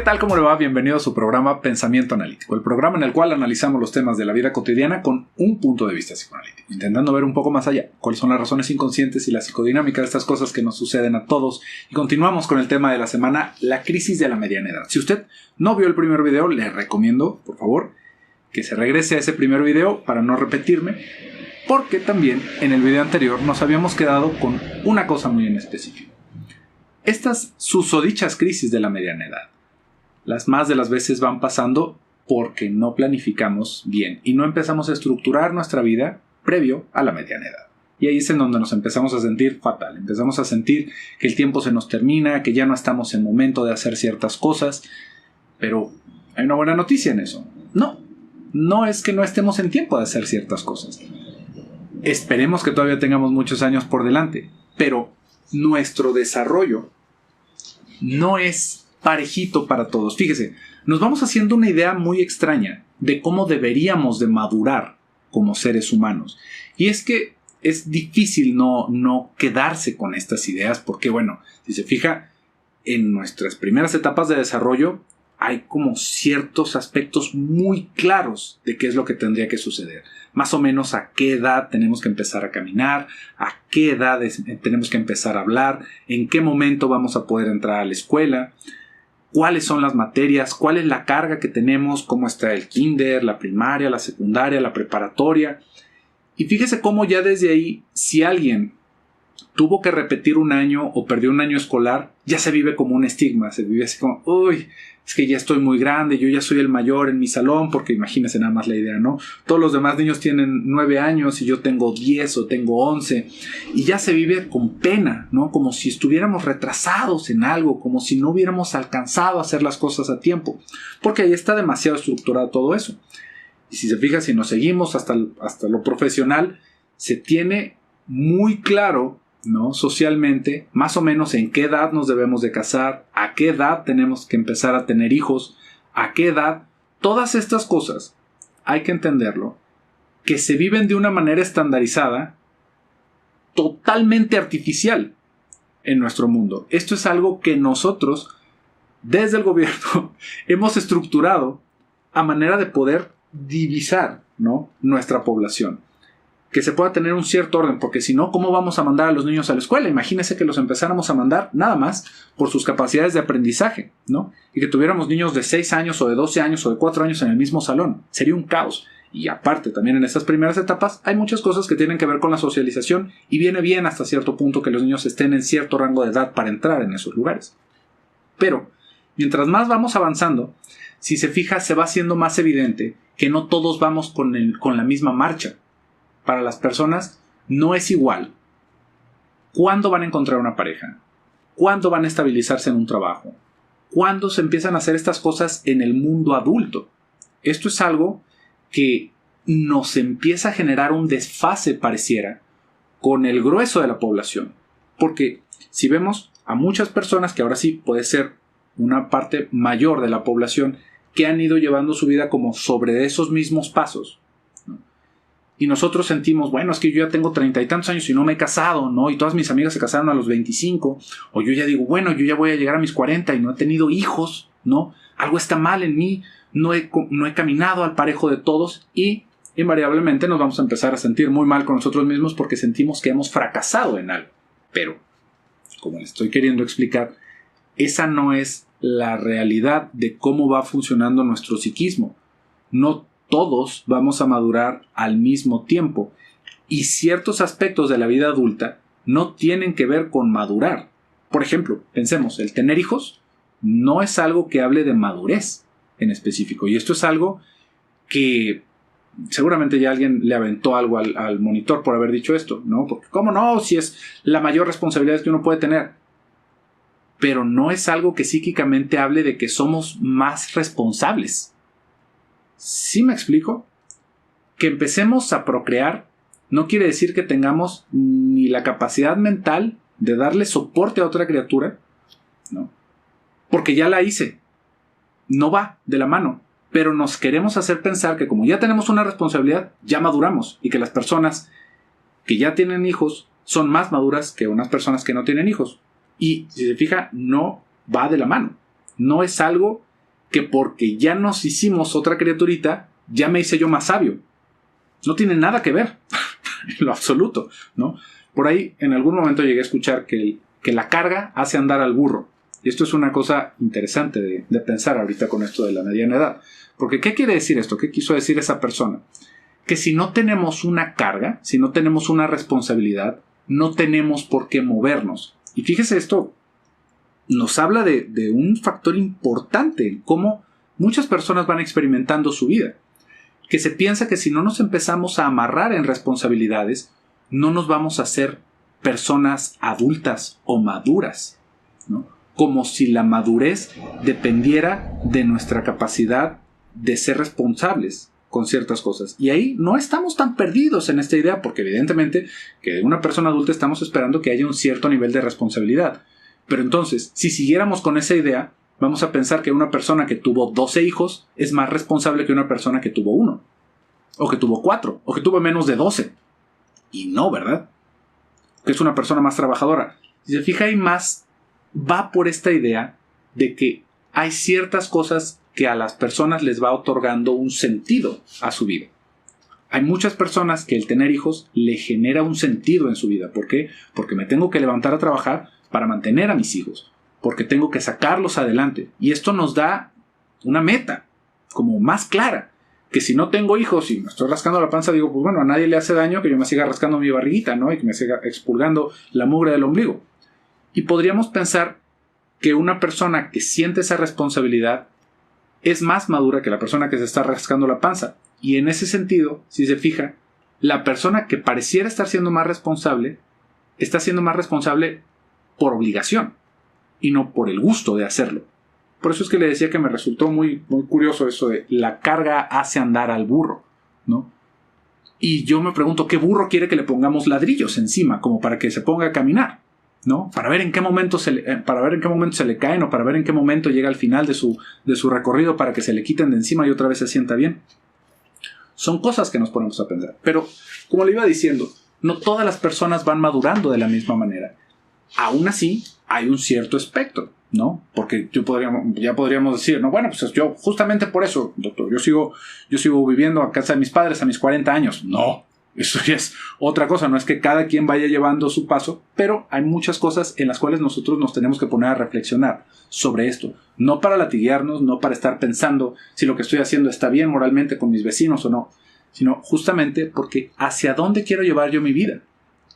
tal? ¿Cómo le va? Bienvenido a su programa Pensamiento Analítico, el programa en el cual analizamos los temas de la vida cotidiana con un punto de vista psicoanalítico, intentando ver un poco más allá cuáles son las razones inconscientes y la psicodinámica de estas cosas que nos suceden a todos. Y continuamos con el tema de la semana, la crisis de la mediana edad. Si usted no vio el primer video, le recomiendo, por favor, que se regrese a ese primer video para no repetirme, porque también en el video anterior nos habíamos quedado con una cosa muy en específico. Estas susodichas crisis de la mediana edad, las más de las veces van pasando porque no planificamos bien y no empezamos a estructurar nuestra vida previo a la mediana edad. Y ahí es en donde nos empezamos a sentir fatal, empezamos a sentir que el tiempo se nos termina, que ya no estamos en momento de hacer ciertas cosas, pero hay una buena noticia en eso. No es que no estemos en tiempo de hacer ciertas cosas. Esperemos que todavía tengamos muchos años por delante, pero nuestro desarrollo no es parejito para todos. Fíjese, nos vamos haciendo una idea muy extraña de cómo deberíamos de madurar como seres humanos. Y es que es difícil no quedarse con estas ideas porque, bueno, si se fija, en nuestras primeras etapas de desarrollo hay como ciertos aspectos muy claros de qué es lo que tendría que suceder. Más o menos a qué edad tenemos que empezar a caminar, a qué edad tenemos que empezar a hablar, en qué momento vamos a poder entrar a la escuela, cuáles son las materias, cuál es la carga que tenemos, cómo está el kinder, la primaria, la secundaria, la preparatoria. Y fíjese cómo ya desde ahí, si alguien tuvo que repetir un año o perdió un año escolar, ya se vive como un estigma, se vive así como, uy, es que ya estoy muy grande, yo ya soy el mayor en mi salón, porque imagínense nada más la idea, ¿no? Todos los demás niños tienen 9 años y yo tengo 10 o tengo 11, y ya se vive con pena, ¿no? Como si estuviéramos retrasados en algo, como si no hubiéramos alcanzado a hacer las cosas a tiempo, porque ahí está demasiado estructurado todo eso. Y si se fija, si nos seguimos hasta lo profesional, se tiene muy claro, ¿no? Socialmente, más o menos en qué edad nos debemos de casar, a qué edad tenemos que empezar a tener hijos, a qué edad, todas estas cosas, hay que entenderlo, que se viven de una manera estandarizada, totalmente artificial en nuestro mundo. Esto es algo que nosotros, desde el gobierno, hemos estructurado a manera de poder divisar, ¿no? Nuestra población. Que se pueda tener un cierto orden, porque si no, ¿cómo vamos a mandar a los niños a la escuela? Imagínense que los empezáramos a mandar nada más por sus capacidades de aprendizaje, ¿no? Y que tuviéramos niños de 6 años o de 12 años o de 4 años en el mismo salón. Sería un caos. Y aparte, también en estas primeras etapas hay muchas cosas que tienen que ver con la socialización y viene bien hasta cierto punto que los niños estén en cierto rango de edad para entrar en esos lugares. Pero, mientras más vamos avanzando, si se fija, se va haciendo más evidente que no todos vamos con la misma marcha. Para las personas no es igual cuándo van a encontrar una pareja, cuándo van a estabilizarse en un trabajo, cuándo se empiezan a hacer estas cosas en el mundo adulto. Esto es algo que nos empieza a generar un desfase, pareciera, con el grueso de la población. Porque si vemos a muchas personas, que ahora sí puede ser una parte mayor de la población, que han ido llevando su vida como sobre esos mismos pasos, y nosotros sentimos, bueno, es que yo ya tengo 30 y tantos años y no me he casado, ¿no? Y todas mis amigas se casaron a los 25. O yo ya digo, bueno, yo ya voy a llegar a mis 40 y no he tenido hijos, ¿no? Algo está mal en mí, no he caminado al parejo de todos y invariablemente nos vamos a empezar a sentir muy mal con nosotros mismos porque sentimos que hemos fracasado en algo. Pero, como les estoy queriendo explicar, esa no es la realidad de cómo va funcionando nuestro psiquismo. No todos vamos a madurar al mismo tiempo y ciertos aspectos de la vida adulta no tienen que ver con madurar. Por ejemplo, pensemos, el tener hijos no es algo que hable de madurez en específico, y esto es algo que seguramente ya alguien le aventó algo al monitor por haber dicho esto, ¿no? Porque ¿cómo no? Si es la mayor responsabilidad que uno puede tener. Pero no es algo que psíquicamente hable de que somos más responsables. ¿Sí me explico? Que empecemos a procrear no quiere decir que tengamos ni la capacidad mental de darle soporte a otra criatura, ¿no? Porque ya la hice. No va de la mano. Pero nos queremos hacer pensar que como ya tenemos una responsabilidad, ya maduramos. Y que las personas que ya tienen hijos son más maduras que unas personas que no tienen hijos. Y si se fija, no va de la mano. No es algo que porque ya nos hicimos otra criaturita, ya me hice yo más sabio. No tiene nada que ver, en lo absoluto, ¿no? Por ahí en algún momento llegué a escuchar que la carga hace andar al burro. Y esto es una cosa interesante de pensar ahorita con esto de la mediana edad. Porque ¿qué quiere decir esto? ¿Qué quiso decir esa persona? Que si no tenemos una carga, si no tenemos una responsabilidad, no tenemos por qué movernos. Y fíjese, esto nos habla de un factor importante en cómo muchas personas van experimentando su vida. Que se piensa que si no nos empezamos a amarrar en responsabilidades, no nos vamos a hacer personas adultas o maduras, ¿no? Como si la madurez dependiera de nuestra capacidad de ser responsables con ciertas cosas. Y ahí no estamos tan perdidos en esta idea, porque evidentemente que de una persona adulta estamos esperando que haya un cierto nivel de responsabilidad. Pero entonces, si siguiéramos con esa idea, vamos a pensar que una persona que tuvo 12 hijos es más responsable que una persona que tuvo 1, o que tuvo 4, o que tuvo menos de 12. Y no, ¿verdad? Que es una persona más trabajadora. Si se fija, hay más, va por esta idea de que hay ciertas cosas que a las personas les va otorgando un sentido a su vida. Hay muchas personas que el tener hijos le genera un sentido en su vida. ¿Por qué? Porque me tengo que levantar a trabajar para mantener a mis hijos, porque tengo que sacarlos adelante. Y esto nos da una meta como más clara, que si no tengo hijos y me estoy rascando la panza, digo, pues bueno, a nadie le hace daño que yo me siga rascando mi barriguita, ¿no? Y que me siga expurgando la mugre del ombligo. Y podríamos pensar que una persona que siente esa responsabilidad es más madura que la persona que se está rascando la panza. Y en ese sentido, si se fija, la persona que pareciera estar siendo más responsable, está siendo más responsable por obligación y no por el gusto de hacerlo. Por eso es que le decía que me resultó muy, muy curioso eso de la carga hace andar al burro, ¿no? Y yo me pregunto, ¿qué burro quiere que le pongamos ladrillos encima como para que se ponga a caminar? ¿No? Para ver en qué momento se le caen, o para ver en qué momento llega al final de su recorrido para que se le quiten de encima y otra vez se sienta bien. Son cosas que nos ponemos a pensar. Pero, como le iba diciendo, no todas las personas van madurando de la misma manera. Aún así, hay un cierto espectro, ¿no? Porque ya podríamos decir, no, bueno, pues yo justamente por eso, doctor, yo sigo viviendo a casa de mis padres a mis 40 años. No, eso ya es otra cosa. No es que cada quien vaya llevando su paso, pero hay muchas cosas en las cuales nosotros nos tenemos que poner a reflexionar sobre esto. No para latiguearnos, no para estar pensando si lo que estoy haciendo está bien moralmente con mis vecinos o no, sino justamente porque hacia dónde quiero llevar yo mi vida.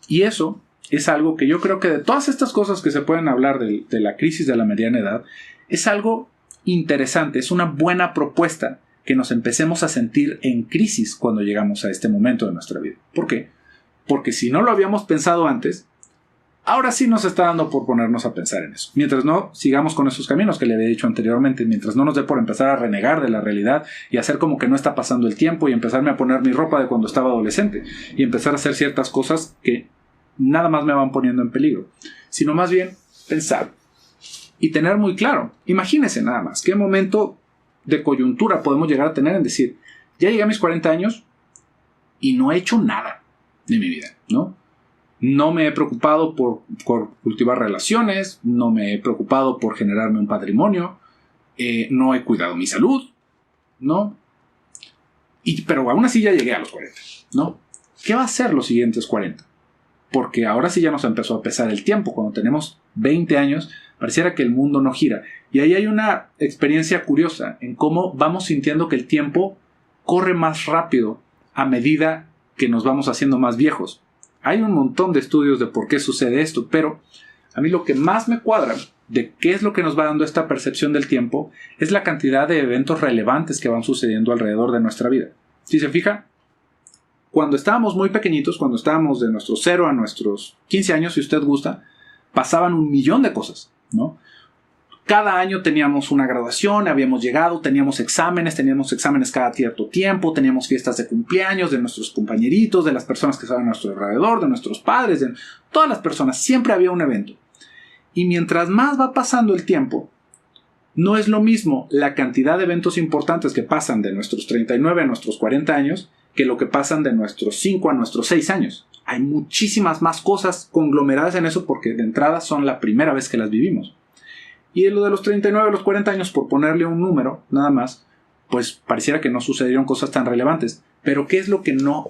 Y eso es algo que yo creo que de todas estas cosas que se pueden hablar de la crisis de la mediana edad, es algo interesante, es una buena propuesta que nos empecemos a sentir en crisis cuando llegamos a este momento de nuestra vida. ¿Por qué? Porque si no lo habíamos pensado antes, ahora sí nos está dando por ponernos a pensar en eso. Mientras no sigamos con esos caminos que le había dicho anteriormente, mientras no nos dé por empezar a renegar de la realidad y hacer como que no está pasando el tiempo y empezarme a poner mi ropa de cuando estaba adolescente y empezar a hacer ciertas cosas que nada más me van poniendo en peligro, sino más bien pensar y tener muy claro. Imagínense nada más qué momento de coyuntura podemos llegar a tener en decir, ya llegué a mis 40 años y no he hecho nada de mi vida, ¿no? No me he preocupado por cultivar relaciones, no me he preocupado por generarme un patrimonio, no he cuidado mi salud, ¿no? Pero aún así ya llegué a los 40, ¿no? ¿Qué va a ser los siguientes 40? Porque ahora sí ya nos empezó a pesar el tiempo. Cuando tenemos 20 años, pareciera que el mundo no gira. Y ahí hay una experiencia curiosa en cómo vamos sintiendo que el tiempo corre más rápido a medida que nos vamos haciendo más viejos. Hay un montón de estudios de por qué sucede esto, pero a mí lo que más me cuadra de qué es lo que nos va dando esta percepción del tiempo es la cantidad de eventos relevantes que van sucediendo alrededor de nuestra vida. Si se fija, cuando estábamos muy pequeñitos, cuando estábamos de nuestros 0 a nuestros 15 años, si usted gusta, pasaban 1,000,000 de cosas, ¿no? Cada año teníamos una graduación, habíamos llegado, teníamos exámenes cada cierto tiempo, teníamos fiestas de cumpleaños de nuestros compañeritos, de las personas que estaban a nuestro alrededor, de nuestros padres, de todas las personas. Siempre había un evento. Y mientras más va pasando el tiempo, no es lo mismo la cantidad de eventos importantes que pasan de nuestros 39 a nuestros 40 años que lo que pasan de nuestros 5 a nuestros 6 años. Hay muchísimas más cosas conglomeradas en eso porque de entrada son la primera vez que las vivimos. Y lo de los 39 a los 40 años, por ponerle un número, nada más, pues pareciera que no sucedieron cosas tan relevantes. Pero ¿qué es lo que nos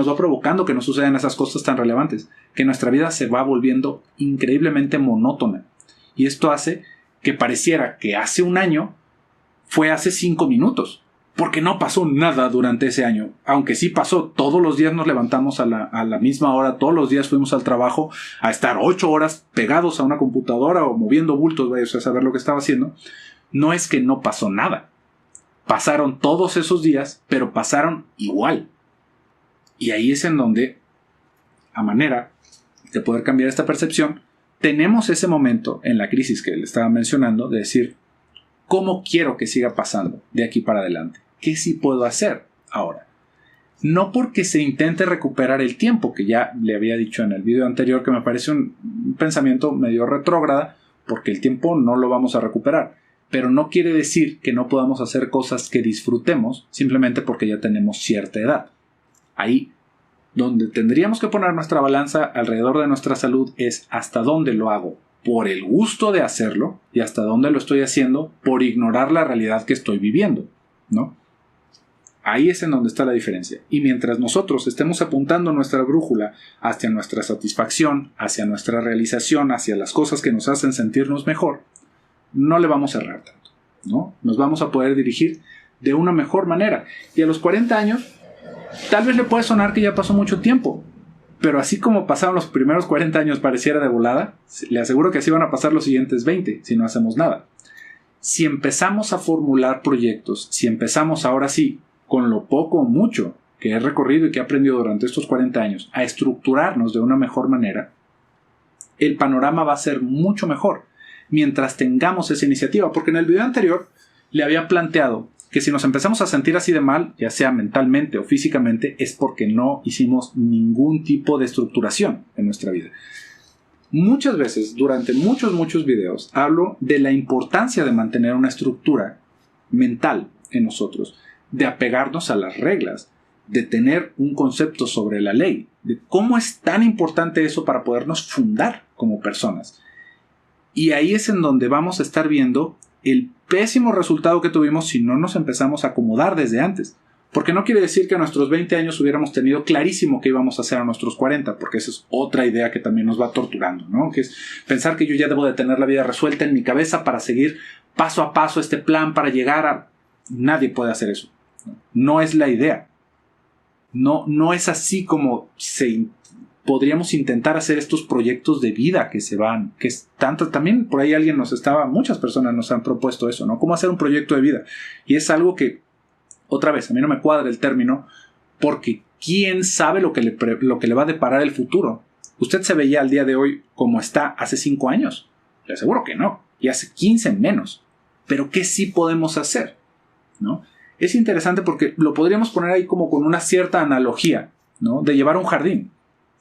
va provocando que no sucedan esas cosas tan relevantes? Que nuestra vida se va volviendo increíblemente monótona. Y esto hace que pareciera que hace un año fue hace 5 minutos. Porque no pasó nada durante ese año. Aunque sí pasó, todos los días nos levantamos a la misma hora, todos los días fuimos al trabajo a estar 8 horas pegados a una computadora o moviendo bultos, vaya a saber lo que estaba haciendo. No es que no pasó nada. Pasaron todos esos días, pero pasaron igual. Y ahí es en donde, a manera de poder cambiar esta percepción, tenemos ese momento en la crisis que le estaba mencionando de decir, ¿cómo quiero que siga pasando de aquí para adelante? ¿Qué sí puedo hacer ahora? No porque se intente recuperar el tiempo, que ya le había dicho en el video anterior que me parece un pensamiento medio retrógrada, porque el tiempo no lo vamos a recuperar. Pero no quiere decir que no podamos hacer cosas que disfrutemos simplemente porque ya tenemos cierta edad. Ahí donde tendríamos que poner nuestra balanza alrededor de nuestra salud es hasta dónde lo hago por el gusto de hacerlo y hasta dónde lo estoy haciendo por ignorar la realidad que estoy viviendo, ¿no? Ahí es en donde está la diferencia. Y mientras nosotros estemos apuntando nuestra brújula hacia nuestra satisfacción, hacia nuestra realización, hacia las cosas que nos hacen sentirnos mejor, no le vamos a errar tanto, ¿no? Nos vamos a poder dirigir de una mejor manera. Y a los 40 años, tal vez le puede sonar que ya pasó mucho tiempo, pero así como pasaron los primeros 40 años pareciera de volada, le aseguro que así van a pasar los siguientes 20 si no hacemos nada. Si empezamos a formular proyectos, si empezamos ahora sí, con lo poco o mucho que he recorrido y que he aprendido durante estos 40 años, a estructurarnos de una mejor manera, el panorama va a ser mucho mejor mientras tengamos esa iniciativa. Porque en el video anterior le había planteado que si nos empezamos a sentir así de mal, ya sea mentalmente o físicamente, es porque no hicimos ningún tipo de estructuración en nuestra vida. Muchas veces, durante muchos videos, hablo de la importancia de mantener una estructura mental en nosotros, de apegarnos a las reglas, de tener un concepto sobre la ley, de cómo es tan importante eso para podernos fundar como personas. Y ahí es en donde vamos a estar viendo el pésimo resultado que tuvimos si no nos empezamos a acomodar desde antes. Porque no quiere decir que a nuestros 20 años hubiéramos tenido clarísimo qué íbamos a hacer a nuestros 40, porque esa es otra idea que también nos va torturando, ¿no? Que es pensar que yo ya debo de tener la vida resuelta en mi cabeza para seguir paso a paso este plan para llegar a... Nadie puede hacer eso. No es la idea. No es así como podríamos intentar hacer estos proyectos de vida que se van, que es tanto, también por ahí muchas personas nos han propuesto eso, ¿no? ¿Cómo hacer un proyecto de vida? Y es algo que, otra vez, a mí no me cuadra el término, porque ¿quién sabe lo que le va a deparar el futuro? ¿Usted se veía al día de hoy como está hace 5 años? Le aseguro que no, y hace 15 menos. Pero ¿qué sí podemos hacer? ¿No? Es interesante porque lo podríamos poner ahí como con una cierta analogía, ¿no? De llevar un jardín,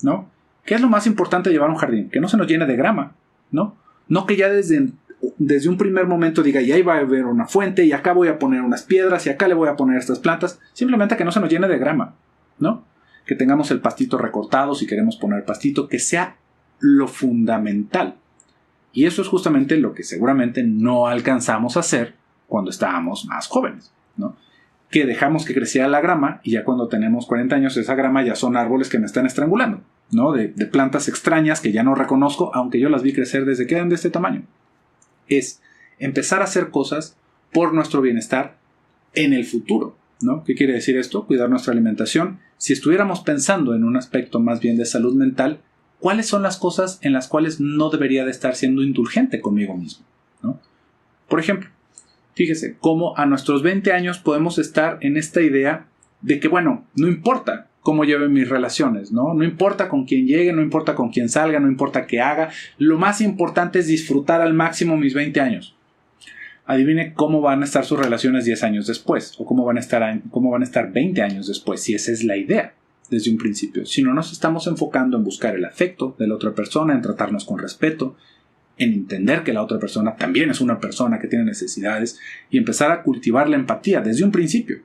¿no? ¿Qué es lo más importante de llevar un jardín? Que no se nos llene de grama, ¿no? No que ya desde un primer momento diga, y ahí va a haber una fuente, y acá voy a poner unas piedras, y acá le voy a poner estas plantas. Simplemente que no se nos llene de grama, ¿no? Que tengamos el pastito recortado, si queremos poner pastito, que sea lo fundamental. Y eso es justamente lo que seguramente no alcanzamos a hacer cuando estábamos más jóvenes, ¿no? Que dejamos que creciera la grama y ya cuando tenemos 40 años esa grama ya son árboles que me están estrangulando, ¿no? De plantas extrañas que ya no reconozco, aunque yo las vi crecer desde que eran de este tamaño. Es empezar a hacer cosas por nuestro bienestar en el futuro, ¿no? ¿Qué quiere decir esto? Cuidar nuestra alimentación. Si estuviéramos pensando en un aspecto más bien de salud mental, ¿cuáles son las cosas en las cuales no debería de estar siendo indulgente conmigo mismo, ¿no? Por ejemplo, fíjese cómo a nuestros 20 años podemos estar en esta idea de que, bueno, no importa cómo lleve mis relaciones, ¿no? No importa con quién llegue, no importa con quién salga, no importa qué haga. Lo más importante es disfrutar al máximo mis 20 años. Adivine cómo van a estar sus relaciones 10 años después, o cómo van a estar 20 años después, si esa es la idea desde un principio. Si no nos estamos enfocando en buscar el afecto de la otra persona, en tratarnos con respeto, en entender que la otra persona también es una persona que tiene necesidades y empezar a cultivar la empatía desde un principio.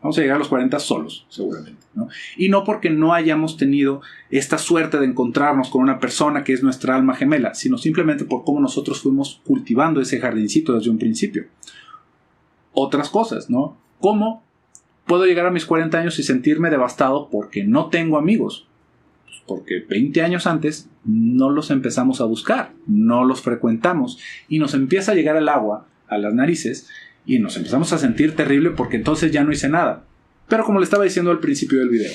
Vamos a llegar a los 40 solos, seguramente, ¿no? Y no porque no hayamos tenido esta suerte de encontrarnos con una persona que es nuestra alma gemela, sino simplemente por cómo nosotros fuimos cultivando ese jardincito desde un principio. Otras cosas, ¿no? ¿Cómo puedo llegar a mis 40 años y sentirme devastado porque no tengo amigos? Pues porque 20 años antes no los empezamos a buscar, no los frecuentamos y nos empieza a llegar el agua a las narices y nos empezamos a sentir terrible porque entonces ya no hice nada. Pero como le estaba diciendo al principio del video,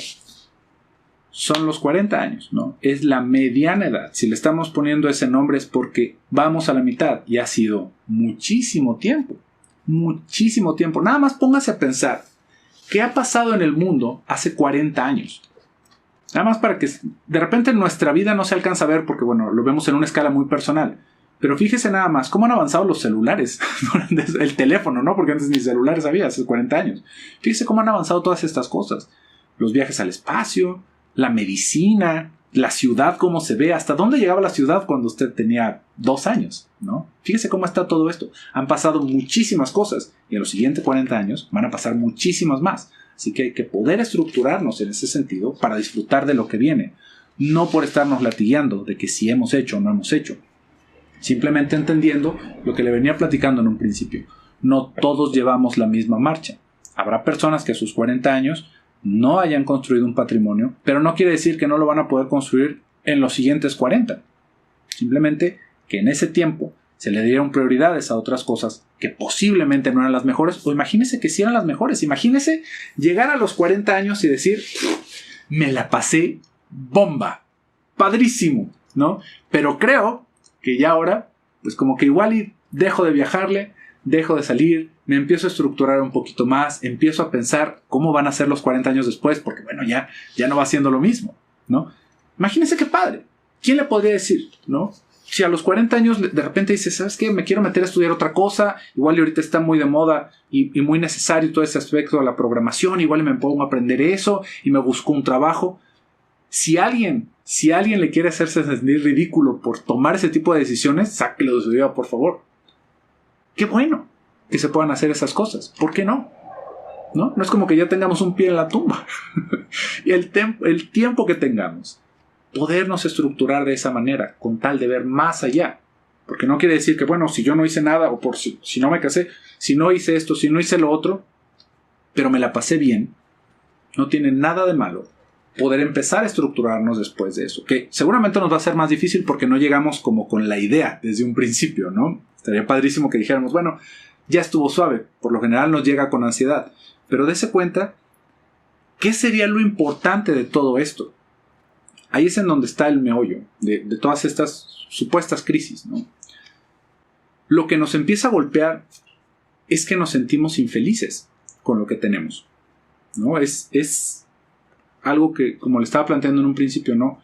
son los 40 años, ¿no? Es la mediana edad. Si le estamos poniendo ese nombre es porque vamos a la mitad y ha sido muchísimo tiempo. Muchísimo tiempo. Nada más póngase a pensar qué ha pasado en el mundo hace 40 años. Nada más para que de repente nuestra vida no se alcanza a ver porque, bueno, lo vemos en una escala muy personal. Pero fíjese nada más cómo han avanzado los celulares, el teléfono, ¿no? Porque antes ni celulares había, hace 40 años. Fíjese cómo han avanzado todas estas cosas. Los viajes al espacio, la medicina, la ciudad, cómo se ve, hasta dónde llegaba la ciudad cuando usted tenía 2 años, ¿no? Fíjese cómo está todo esto. Han pasado muchísimas cosas y en los siguientes 40 años van a pasar muchísimas más. Así que hay que poder estructurarnos en ese sentido para disfrutar de lo que viene. No por estarnos latigueando de que si hemos hecho o no hemos hecho. Simplemente entendiendo lo que le venía platicando en un principio. No todos llevamos la misma marcha. Habrá personas que a sus 40 años no hayan construido un patrimonio, pero no quiere decir que no lo van a poder construir en los siguientes 40. Simplemente que en ese tiempo se le dieron prioridades a otras cosas que posiblemente no eran las mejores, o imagínese que sí eran las mejores. Imagínese llegar a los 40 años y decir, me la pasé bomba, padrísimo, ¿no? Pero creo que ya ahora, pues como que igual y dejo de viajarle, dejo de salir, me empiezo a estructurar un poquito más, empiezo a pensar cómo van a ser los 40 años después, porque bueno, ya no va siendo lo mismo, ¿no? Imagínense qué padre. ¿Quién le podría decir, no? Si a los 40 años de repente dices, ¿sabes qué? Me quiero meter a estudiar otra cosa, igual y ahorita está muy de moda y muy necesario todo ese aspecto de la programación, igual me pongo a aprender eso y me busco un trabajo. Si alguien le quiere hacerse sentir ridículo por tomar ese tipo de decisiones, sáquelo de su vida, por favor. Qué bueno que se puedan hacer esas cosas. ¿Por qué no? No es como que ya tengamos un pie en la tumba. Y el tiempo que tengamos, podernos estructurar de esa manera, con tal de ver más allá. Porque no quiere decir que, bueno, si yo no hice nada, o si no me casé, si no hice esto, si no hice lo otro, pero me la pasé bien, no tiene nada de malo poder empezar a estructurarnos después de eso, que seguramente nos va a ser más difícil porque no llegamos como con la idea desde un principio, ¿no? Estaría padrísimo que dijéramos, bueno, ya estuvo suave, por lo general nos llega con ansiedad, pero dése cuenta, ¿qué sería lo importante de todo esto? Ahí es en donde está el meollo de todas estas supuestas crisis, ¿no? Lo que nos empieza a golpear es que nos sentimos infelices con lo que tenemos, ¿no? Es algo que, como le estaba planteando en un principio, ¿no?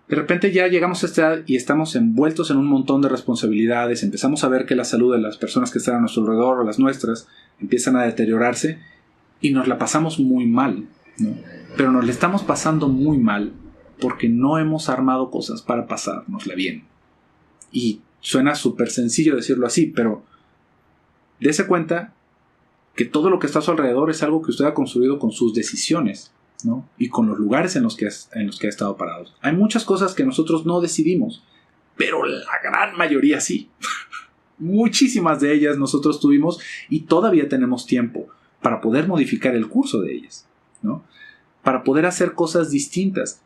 De repente ya llegamos a esta edad y estamos envueltos en un montón de responsabilidades, empezamos a ver que la salud de las personas que están a nuestro alrededor o las nuestras empiezan a deteriorarse y nos la pasamos muy mal, ¿no? Pero nos la estamos pasando muy mal porque no hemos armado cosas para pasárnosla bien. Y suena súper sencillo decirlo así, pero dése cuenta que todo lo que está a su alrededor es algo que usted ha construido con sus decisiones, ¿no? Y con los lugares en los que ha estado parado. Hay muchas cosas que nosotros no decidimos, pero la gran mayoría sí. Muchísimas de ellas nosotros tuvimos y todavía tenemos tiempo para poder modificar el curso de ellas, ¿no? Para poder hacer cosas distintas.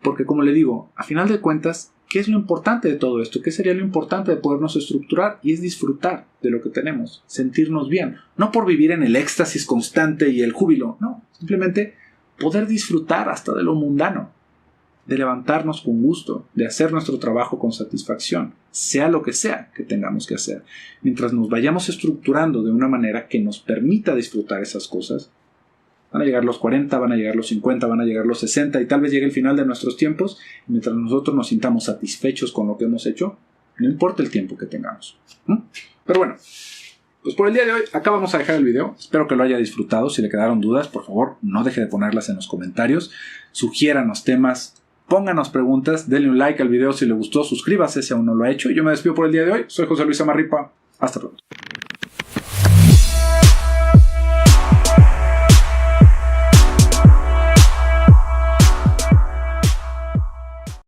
Porque como le digo, a final de cuentas, ¿qué es lo importante de todo esto? ¿Qué sería lo importante de podernos estructurar? Y es disfrutar de lo que tenemos, sentirnos bien. No por vivir en el éxtasis constante y el júbilo, no. Simplemente poder disfrutar hasta de lo mundano, de levantarnos con gusto, de hacer nuestro trabajo con satisfacción, sea lo que sea que tengamos que hacer. Mientras nos vayamos estructurando de una manera que nos permita disfrutar esas cosas, van a llegar los 40, van a llegar los 50, van a llegar los 60 y tal vez llegue el final de nuestros tiempos. Y mientras nosotros nos sintamos satisfechos con lo que hemos hecho, no importa el tiempo que tengamos. Pero bueno, pues por el día de hoy acá vamos a dejar el video. Espero que lo haya disfrutado. Si le quedaron dudas, por favor, no deje de ponerlas en los comentarios. Sugiéranos temas, pónganos preguntas, denle un like al video si le gustó, suscríbase si aún no lo ha hecho. Y yo me despido por el día de hoy. Soy José Luis Amarripa. Hasta pronto.